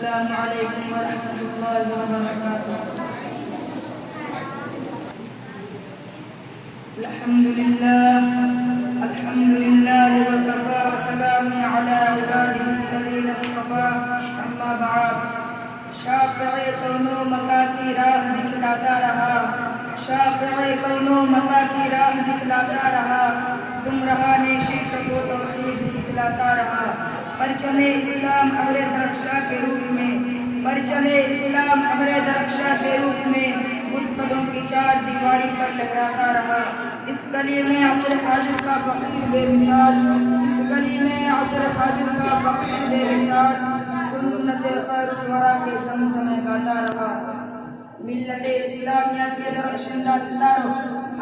السلام علیکم ورحمۃ اللہ وبرکاتہ۔ الحمد للہ وکفی وسلام علی عبادہ الذین اصطفی، اما بعد۔ شافع کون و مکا کی راہ دکھلاتا رہا، شافع کون و مکا کی راہ دکھلاتا رہا، گمراہان شرک کو توحید سکھلاتا رہا۔ پرچم اسلام ابر درخشاں کے روپ میں، پرچم اسلام ابر درخشاں کے روپ میں بت قدوں کی چار دیواری پر لہراتا رہا۔ اس گلی میں عصر حاضر کا فقیر بے مثال، اس گلی میں عصر حاضر کا فقیر بے مثال، سنت خیر الورا کے زمزمے گاتا رہا۔ ملت اسلامیہ کے درخشندہ ستاروں،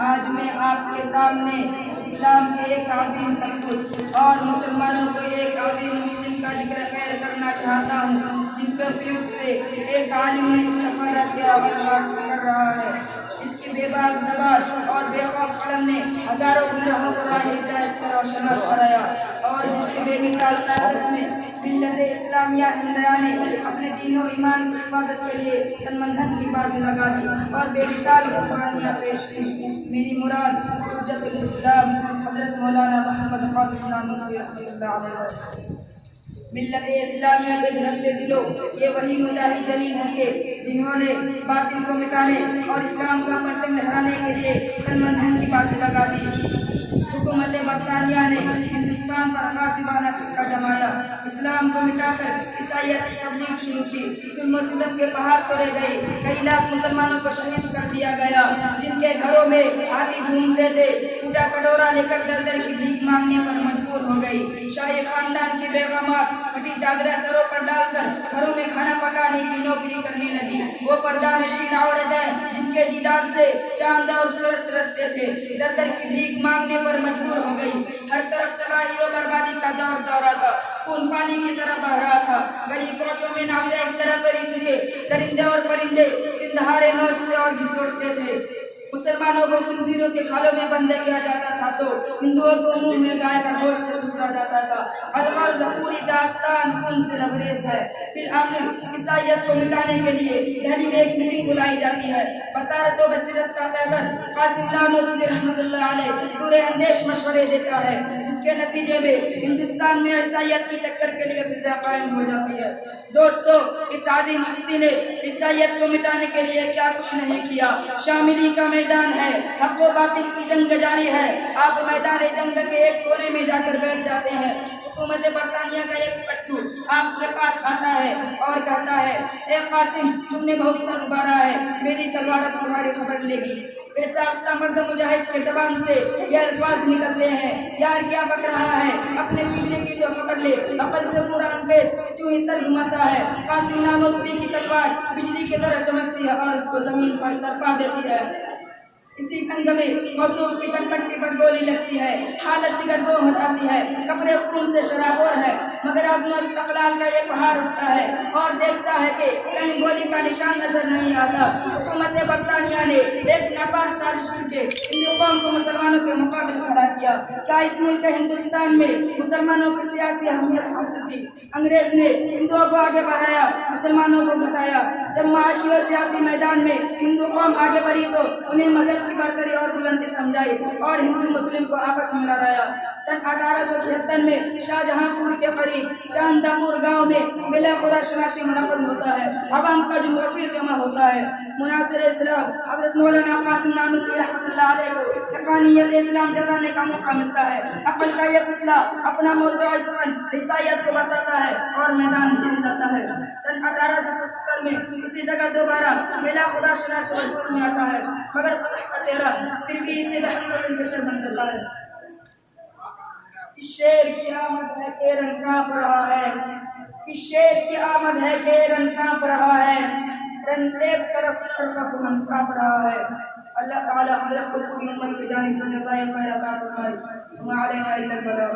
آج میں آپ کے سامنے اسلام کے ایک عظیم سپوت اور مسلمانوں کو ایک عظیم محسن کا ذکر خیر کرنا چاہتا ہوں، جن کے فیوز سے ایک عالم نے استفادہ کیا اور بات کر رہا ہے۔ اس کی بے باک زبان اور بے خوف قلم نے ہزاروں گمراہوں کو راہ ہدایت پر روشناس کرایا، اور جس کے بے مثال قیادت میں ملت اسلامیہ ہندیہ نے اپنے دین و ایمان کی حفاظت کے لیے تن من دھن کی بازی لگا دی اور بے مثال قربانیاں پیش کی۔ میری مراد حجت الاسلام حضرت مولانا محمد قاسم نانوتوی رحمۃ اللہ علیہ۔ ملت اسلامیہ کے دھڑکتے دلوں، یہ وہی مجاہد جلیل ہیں کہ جنہوں نے باطل کو مٹانے اور اسلام کا پرچم لہرانے کے لیے تن من دھن کی بازی لگا دی۔ حکومت برطانیہ نے ہندوستان پر غاصبانہ سکہ جمایا، اسلام کو مٹا کر عیسائیت کی تبلیغ شروع کی، ظلم و ستم کے پہاڑ توڑے گئے، کئی لاکھ مسلمانوں کو شہید کر دیا گیا، جن کے گھروں میں ہاتھی جھومتے تھے ٹوٹا کٹورا لے کر در در کی بھیک مانگنے پر مجبور ہو گئی۔ شاہی خاندان کی بیگمات پھٹی چادریں سروں پر ڈال کر گھروں میں کھانا پکانے کی نوکری کرنے لگی۔ وہ پردہ نشین عورتیں جن کے دیدار سے چاند اور سورج ترستے تھے، در در کی بھیک مانگنے پر مجبور ہو گئی۔ ہر طرف تباہی و بربادی کا دور دورہ تھا، خون پانی کی طرح بہہ رہا تھا۔ گلی کوچوں میں نعشیں اس طرح پڑی تھی کہ درندے اور پرندے دن دہاڑے نوچتے اور گھسوٹتے تھے۔ مسلمانوں کو خنزیروں کے کھالوں میں بندہ کیا جاتا تھا تو ہندوؤں کو منہ میں گائے کا گوشت ٹھوسا جاتا تھا۔ الغرض پوری داستان خون سے لبریز ہے۔ بالآخر عیسائیت کو مٹانے کے لیے دہلی میں ایک میٹنگ بلائی جاتی ہے۔ بصارت و بصیرت کا پیغمبر قاسم نانوتوی رحمۃ اللہ علیہ دور اندیش مشورے دیتا ہے، جس کے نتیجے میں ہندوستان میں عیسائیت کی ٹکر کے لیے فضا قائم ہو جاتی ہے۔ دوستو، اس عظیم ہستی نے عیسائیت کو مٹانے کے لیے کیا کچھ نہیں کیا۔ شاملی کا میدان ہے، حق و باطل کی جنگ جاری ہے۔ آپ میدان جنگ کے ایک کونے میں جا کر بیٹھ جاتے ہیں۔ حکومت برطانیہ کا ایک پٹھو آپ کے پاس آتا ہے اور کہتا ہے، اے قاسم، تم نے بہت سر ابھارا ہے، میری تلوار اب تمہاری خبر لے گی۔ بے ساختہ مرد مجاہد کے زبان سے یہ الفاظ نکلتے ہیں، یار کیا بک رہا ہے، اپنے پیچھے کی تو پکڑ لے۔ عقل سے پورا انگریز جو ہی سر گھماتا ہے، قاسم نانوتوی کی تلوار بجلی کی طرح چمکتی ہے اور اس کو زمین پر تڑپا دیتی ہے۔ اسی جنگ میں موصوف کی پٹی پر گولی لگتی ہے، حالت دیگرگوں ہو جاتی ہے، کپڑے خون سے شرابور ہے، مگر عزم و استقلال کا یہ پہاڑ اٹھتا ہے اور دیکھتا ہے کہ کہیں گولی کا نشان نظر نہیں آتا۔ حکومت برطانیہ نے ایک ناپاک سازش کر کے ہندو قوم کو مسلمانوں کے مقابل کھڑا کیا۔ کیا اس ملک ہندوستان میں مسلمانوں کی سیاسی اہمیت حاصل تھی؟ انگریز نے ہندوؤں کو آگے بڑھایا، مسلمانوں کو بتایا۔ جب معاشی اور سیاسی میدان میں ہندو قوم آگے بڑھی تو انہیں مذہب کی برتری اور بلندی سمجھائی اور ہندو مسلم کو آپس میں لڑایا۔ سن 1876 میں شاہجہاں پور کے قریب چاندہ پور گاؤں میں ملے خدا شناسی منعقد ہوتا ہے، عوام کا جمہوری جمع ہوتا ہے۔ مناظر اسلام حضرت مولانا قاسم نانوتوی رحمۃ اللہ علیہ کو حقانیت اسلام جتانے کا موقع ملتا ہے۔ عقل کا یہ پتلا اپنا موضوع عیسائیت کو بتاتا ہے اور میدان جم جاتا ہے۔ سن 1870 میں اسی جگہ دوبارہ میلہ خدا شناسی حضور میں آتا ہے، مگر فتح کا چہرہ پھر بھی اسے بہتر انکسر بن جاتا ہے۔ شیر کی آمد ہے کہ رنگ کانپ رہا ہے، کہ شیر کی آمد ہے کہ رنگ کانپ رہا ہے، رنگ ایک طرف چھڑکا بلند کانپ رہا ہے۔ اللہ تعالی حضرت کو پوری امت کی جانب سے جزائے خیر عطا فرمائے۔ وما علینا الا البلاغ۔